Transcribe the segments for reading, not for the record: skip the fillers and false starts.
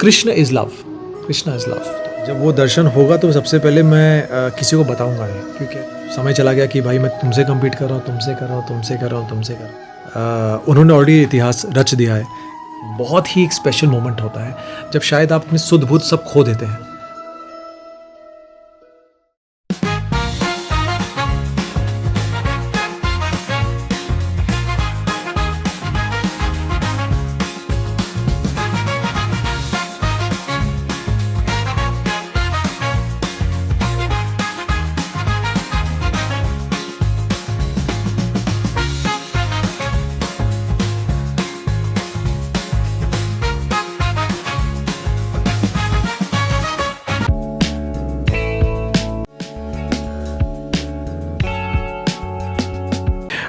Krishna is love, Krishna is love. जब वो दर्शन होगा तो सबसे पहले मैं किसी को बताऊंगा नहीं, क्योंकि समय चला गया कि भाई मैं तुमसे कम्पीट कर रहा हूँ, तुमसे कर रहा हूँ, तुमसे कर रहा हूँ, तुमसे कर रहा हूँ। उन्होंने ऑलरेडी इतिहास रच दिया है। बहुत ही एक स्पेशल मोमेंट होता है जब शायद आप अपने सुध बुध सब खो देते हैं।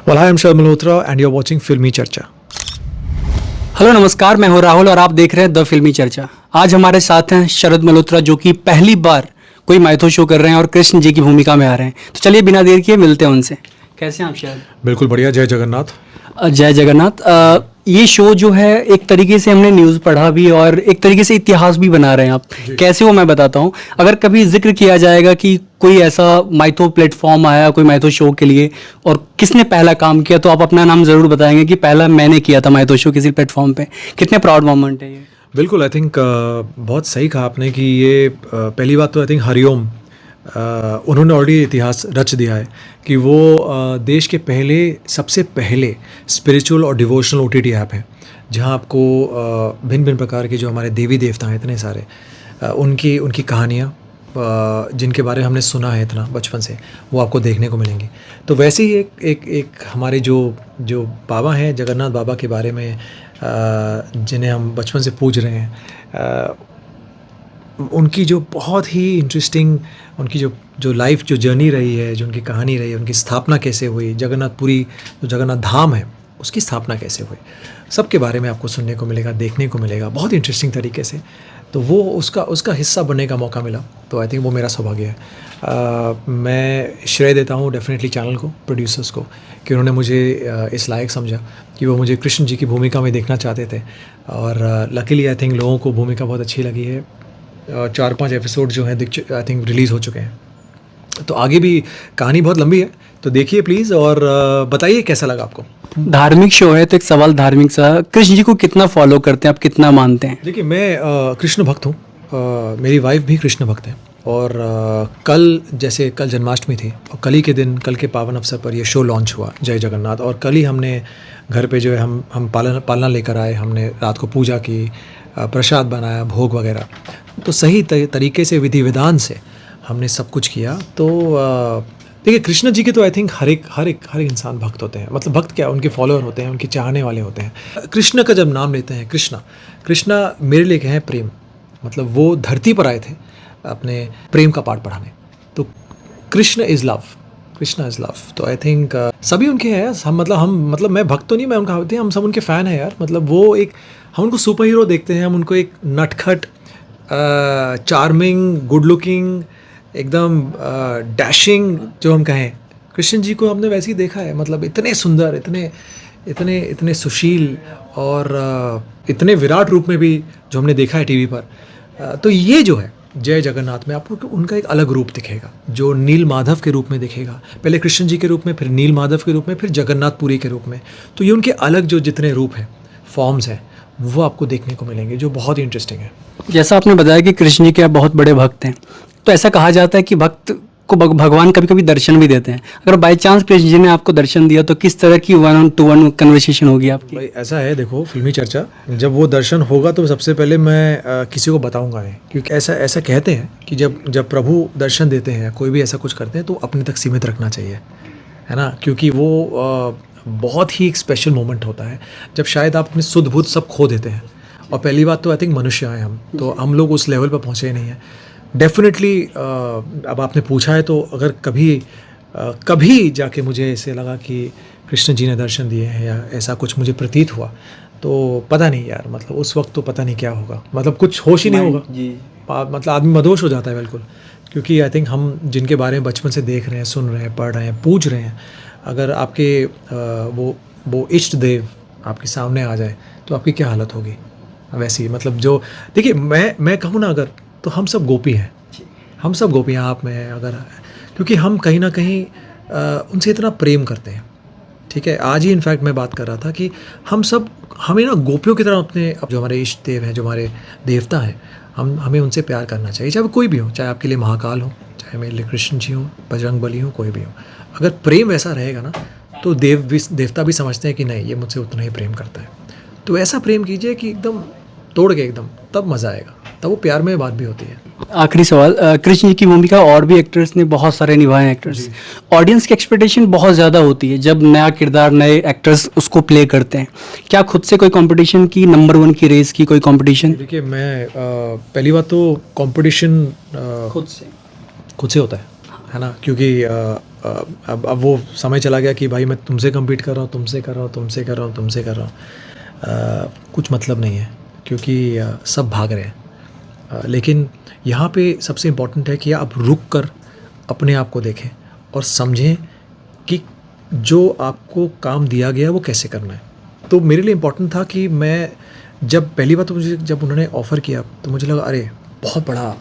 Well, hi, I'm Sharath Malhotra and you're watching फिल्मी चर्चा। हेलो नमस्कार, मैं हूं राहुल और आप देख रहे हैं द फिल्मी चर्चा। आज हमारे साथ हैं शरद मल्होत्रा, जो कि पहली बार कोई माइथो शो कर रहे हैं और कृष्ण जी की भूमिका में आ रहे हैं। तो चलिए बिना देर किए मिलते हैं उनसे। कैसे हैं आप शरद? बिल्कुल बढ़िया, जय जगन्नाथ। जय जगन्नाथ। ये शो जो है एक तरीके से हमने न्यूज़ पढ़ा भी और एक तरीके से इतिहास भी बना रहे हैं आप। कैसे हो मैं बताता हूँ। अगर कभी जिक्र किया जाएगा कि कोई ऐसा माइथो प्लेटफॉर्म आया कोई माइथो शो के लिए और किसने पहला काम किया, तो आप अपना नाम ज़रूर बताएंगे कि पहला मैंने किया था माइथो शो किसी प्लेटफॉर्म पे। कितने प्राउड मोमेंट है ये। बिल्कुल, आई थिंक बहुत सही कहा आपने कि ये पहली बात तो आई थिंक हरिओम उन्होंने ऑलरेडी इतिहास रच दिया है कि वो देश के सबसे पहले स्पिरिचुअल और डिवोशनल OTT ऐप है, जहां आपको भिन्न भिन्न प्रकार के जो हमारे देवी देवता हैं इतने सारे, उनकी कहानियाँ जिनके बारे में हमने सुना है इतना बचपन से, वो आपको देखने को मिलेंगी। तो वैसे ही एक हमारे जो बाबा हैं जगन्नाथ बाबा के बारे में जिन्हें हम बचपन से पूज रहे हैं, उनकी जो बहुत ही इंटरेस्टिंग उनकी जो लाइफ जो जर्नी रही है, जो उनकी कहानी रही है, उनकी स्थापना कैसे हुई, जगन्नाथपुरी जो जगन्नाथ धाम है उसकी स्थापना कैसे हुई, सबके बारे में आपको सुनने को मिलेगा, देखने को मिलेगा बहुत इंटरेस्टिंग तरीके से। तो वो उसका हिस्सा बनने का मौका मिला, तो आई थिंक वो मेरा सौभाग्य है। मैं श्रेय देता हूँ डेफिनेटली चैनल को, प्रोड्यूसर्स को, कि उन्होंने मुझे इस लायक समझा कि वो मुझे कृष्ण जी की भूमिका में देखना चाहते थे। और लकीली आई थिंक लोगों को भूमिका बहुत अच्छी लगी है। 4-5 एपिसोड जो हैं आई थिंक रिलीज़ हो चुके हैं। तो आगे भी कहानी बहुत लंबी है, तो देखिए प्लीज़ और बताइए कैसा लगा आपको। धार्मिक शो है तो एक सवाल धार्मिक सा, कृष्ण जी को कितना फॉलो करते हैं आप, कितना मानते हैं? देखिए, मैं कृष्ण भक्त हूँ, मेरी वाइफ भी कृष्ण भक्त है। और कल जन्माष्टमी थी और कल ही के दिन, कल के पावन अवसर पर यह शो लॉन्च हुआ जय जगन्नाथ। और कल ही हमने घर पे जो है हम पालना लेकर आए, हमने रात को पूजा की, प्रसाद बनाया, भोग वगैरह। तो सही तरीके से विधि विधान से हमने सब कुछ किया। तो देखिए, कृष्ण जी के तो आई थिंक हर एक इंसान भक्त होते हैं। मतलब भक्त क्या, उनके फॉलोअर होते हैं, उनके चाहने वाले होते हैं। कृष्ण का जब नाम लेते हैं, कृष्णा मेरे लिए क्या है, प्रेम। मतलब वो धरती पर आए थे अपने प्रेम का पाठ पढ़ाने। तो Krishna is love, Krishna is love. तो आई थिंक सभी उनके हैं। हम मैं भक्त तो नहीं, मैं उनका होते हैं, हम सब उनके फ़ैन हैं यार। मतलब वो हम उनको सुपर हीरो देखते हैं, हम उनको एक नटखट, चार्मिंग, गुड लुकिंग, एकदम डैशिंग जो हम कहें, कृष्ण जी को हमने वैसे ही देखा है। मतलब इतने सुंदर, इतने सुशील और इतने विराट रूप में भी जो हमने देखा है टीवी पर। तो ये जो है जय जगन्नाथ में आपको उनका एक अलग रूप दिखेगा, जो नील माधव के रूप में दिखेगा। पहले कृष्ण जी के रूप में, फिर नील माधव के रूप में, फिर जगन्नाथपुरी के रूप में। तो ये उनके अलग जो जितने रूप हैं, फॉर्म्स हैं, वो आपको देखने को मिलेंगे, जो बहुत ही इंटरेस्टिंग है। जैसा आपने बताया कि कृष्ण जी के आप बहुत बड़े भक्त हैं, तो ऐसा कहा जाता है कि भक्त को भगवान कभी कभी दर्शन भी देते हैं। अगर बाई चांस कृष्ण जी ने आपको दर्शन दिया तो किस तरह की 1-on-1 कन्वर्सेशन होगी आपकी? भाई ऐसा है, देखो फिल्मी चर्चा, जब वो दर्शन होगा तो सबसे पहले मैं किसी को बताऊंगा नहीं, क्योंकि ऐसा कहते हैं कि जब प्रभु दर्शन देते हैं, कोई भी ऐसा कुछ करते हैं, तो अपने तक सीमित रखना चाहिए, है ना। क्योंकि वो बहुत ही एक स्पेशल मोमेंट होता है जब शायद आप अपने सुध बुध सब खो देते हैं। और पहली बात तो आई थिंक मनुष्य हैं हम लोग उस लेवल पर पहुँचे नहीं हैं डेफिनेटली। अब आपने पूछा है, तो अगर कभी जाके मुझे ऐसे लगा कि कृष्ण जी ने दर्शन दिए हैं या ऐसा कुछ मुझे प्रतीत हुआ, तो पता नहीं यार, मतलब उस वक्त तो पता नहीं क्या होगा, मतलब कुछ होश ही नहीं होगा जी। मतलब आदमी मदहोश हो जाता है बिल्कुल। क्योंकि आई थिंक हम जिनके बारे में बचपन से देख रहे हैं, सुन रहे हैं, पढ़ रहे हैं, पूछ रहे हैं, अगर आपके वो इष्ट देव आपके सामने आ जाए तो आपकी क्या हालत होगी, वैसी मतलब जो देखिए मैं कहूँ ना अगर, तो हम सब गोपी हैं, हम सब गोपी हैं आप में अगर, क्योंकि हम कहीं ना कहीं उनसे इतना प्रेम करते हैं। ठीक है, आज ही इनफैक्ट मैं बात कर रहा था कि हमें ना गोपियों की तरह अपने जो हमारे इष्ट देव हैं, जो हमारे देवता हैं, हमें उनसे प्यार करना चाहिए, चाहे वो कोई भी हो, चाहे आपके लिए महाकाल हो, चाहे मेरे लिए कृष्ण जी हो, बजरंग बली हो, कोई भी हो। अगर प्रेम वैसा रहेगा ना तो देवता भी समझते हैं कि नहीं ये मुझसे उतना ही प्रेम करता है। तो ऐसा प्रेम कीजिए कि एकदम तोड़ के एकदम, तब मज़ा आएगा, तब वो प्यार में बात भी होती है। आखिरी सवाल, कृष्ण जी की भूमिका और भी एक्टर्स ने बहुत सारे निभाए हैं एक्टर्स, ऑडियंस की एक्सपेक्टेशन बहुत ज़्यादा होती है जब नया किरदार नए एक्टर्स उसको प्ले करते हैं। क्या खुद से कोई कंपटीशन की, नंबर 1 की रेस की कोई कंपटीशन? देखिए मैं पहली बात तो कंपटीशन खुद से होता है ना, क्योंकि अब वो समय चला गया कि भाई मैं तुमसे कम्पीट कर रहा हूँ, तुमसे कर रहा हूँ, तुमसे कर रहा हूँ, तुमसे कर रहा हूँ, कुछ मतलब नहीं है, क्योंकि सब भाग रहे हैं। लेकिन यहाँ पे सबसे इम्पोर्टेंट है कि आप रुक कर अपने आप को देखें और समझें कि जो आपको काम दिया गया है वो कैसे करना है। तो मेरे लिए इम्पोर्टेंट था कि मैं जब पहली बार तो मुझे जब उन्होंने ऑफ़र किया तो मुझे लगा अरे बहुत बड़ा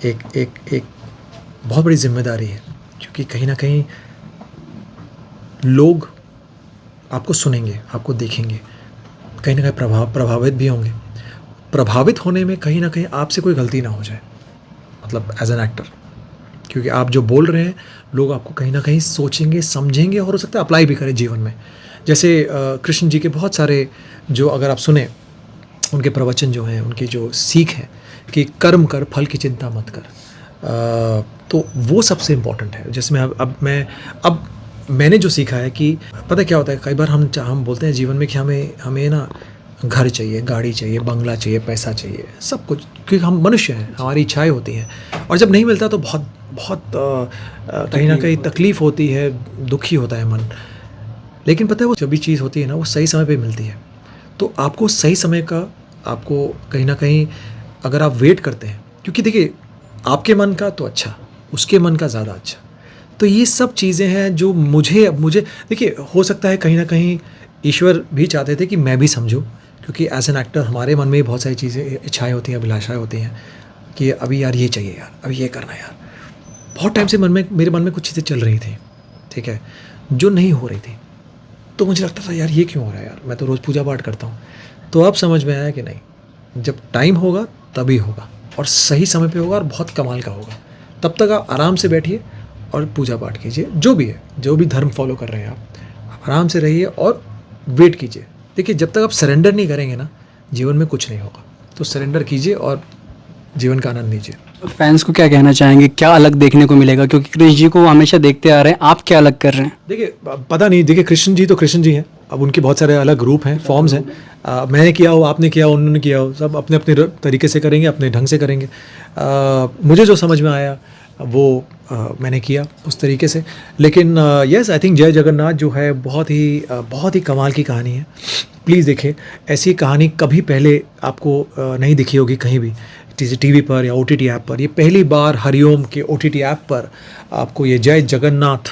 एक बहुत बड़ी जिम्मेदारी है, क्योंकि कहीं ना कहीं लोग आपको सुनेंगे, आपको देखेंगे, कहीं ना कहीं प्रभावित भी होंगे। प्रभावित होने में कहीं ना कहीं आपसे कोई गलती ना हो जाए, मतलब एज एन एक्टर, क्योंकि आप जो बोल रहे हैं लोग आपको कहीं ना कहीं सोचेंगे, समझेंगे और हो सकता है अप्लाई भी करें जीवन में। जैसे कृष्ण जी के बहुत सारे जो अगर आप सुने उनके प्रवचन जो हैं, उनकी जो सीख है कि कर्म कर फल की चिंता मत कर, तो वो सबसे इम्पोर्टेंट है। जिसमें अब मैंने जो सीखा है कि पता क्या होता है, कई बार हम बोलते हैं जीवन में कि हमें ना घर चाहिए, गाड़ी चाहिए, बंगला चाहिए, पैसा चाहिए, सब कुछ, क्योंकि हम मनुष्य हैं, हमारी इच्छाएं होती हैं, और जब नहीं मिलता तो बहुत बहुत कहीं ना कहीं तकलीफ़ होती है, दुखी होता है मन। लेकिन पता है वो जब भी चीज़ होती है ना वो सही समय पे मिलती है। तो आपको सही समय का, आपको कहीं ना कहीं अगर आप वेट करते हैं, क्योंकि देखिए आपके मन का तो अच्छा, उसके मन का ज़्यादा अच्छा, तो ये सब चीज़ें हैं जो मुझे देखिए हो सकता है कहीं ना कहीं ईश्वर भी चाहते थे कि मैं भी समझूं, क्योंकि एज एन एक्टर हमारे मन में भी बहुत सारी चीज़ें, इच्छाएं होती हैं, अभिलाषाएं होती हैं कि अभी यार ये चाहिए, यार अभी ये करना है, यार बहुत टाइम से मेरे मन में कुछ चीज़ें चल रही थी, ठीक है, जो नहीं हो रही थी। तो मुझे लगता था यार ये क्यों हो रहा है, यार मैं तो रोज़ पूजा पाठ करता हूँ। तो अब समझ में आया कि नहीं, जब टाइम होगा तभी होगा, और सही समय पे होगा, और बहुत कमाल का होगा। तब तक आप आराम से बैठिए और पूजा पाठ कीजिए, जो भी है, जो भी धर्म फॉलो कर रहे हैं आप आराम से रहिए और वेट कीजिए। देखिए जब तक आप सरेंडर नहीं करेंगे ना, जीवन में कुछ नहीं होगा। तो सरेंडर कीजिए और जीवन का आनंद लीजिए। फैंस को क्या कहना चाहेंगे, क्या अलग देखने को मिलेगा, क्योंकि कृष्ण जी को हमेशा देखते आ रहे हैं, आप क्या अलग कर रहे हैं? देखिए पता नहीं, देखिए कृष्ण जी तो कृष्ण जी हैं, अब उनके बहुत सारे अलग रूप हैं, फॉर्म्स हैं। मैंने किया हो, आपने किया हो, उन्होंने किया हो, सब अपने अपने तरीके से करेंगे, अपने ढंग से करेंगे। मुझे जो समझ में आया वो मैंने किया उस तरीके से। लेकिन यस, आई थिंक जय जगन्नाथ जो है बहुत ही कमाल की कहानी है। प्लीज़ देखिए, ऐसी कहानी कभी पहले आपको नहीं दिखी होगी कहीं भी, टीवी पर या OTT ऐप पर। ये पहली बार हरिओम के OTT ऐप पर आपको ये जय जगन्नाथ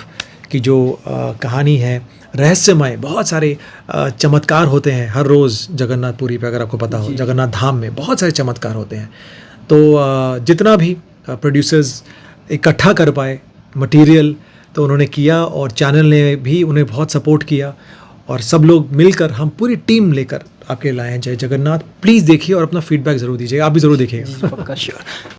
की जो कहानी है, रहस्यमय, बहुत सारे चमत्कार होते हैं हर रोज़ जगन्नाथपुरी पे, अगर आपको पता हो, जगन्नाथ धाम में बहुत सारे चमत्कार होते हैं। तो जितना भी प्रोड्यूसर्स इकट्ठा कर पाए मटेरियल तो उन्होंने किया, और चैनल ने भी उन्हें बहुत सपोर्ट किया, और सब लोग मिलकर, हम पूरी टीम लेकर आपके लाए हैं जय जगन्नाथ। प्लीज़ देखिए और अपना फीडबैक ज़रूर दीजिएगा, आप भी ज़रूर देखिएगा। पक्का, श्योर।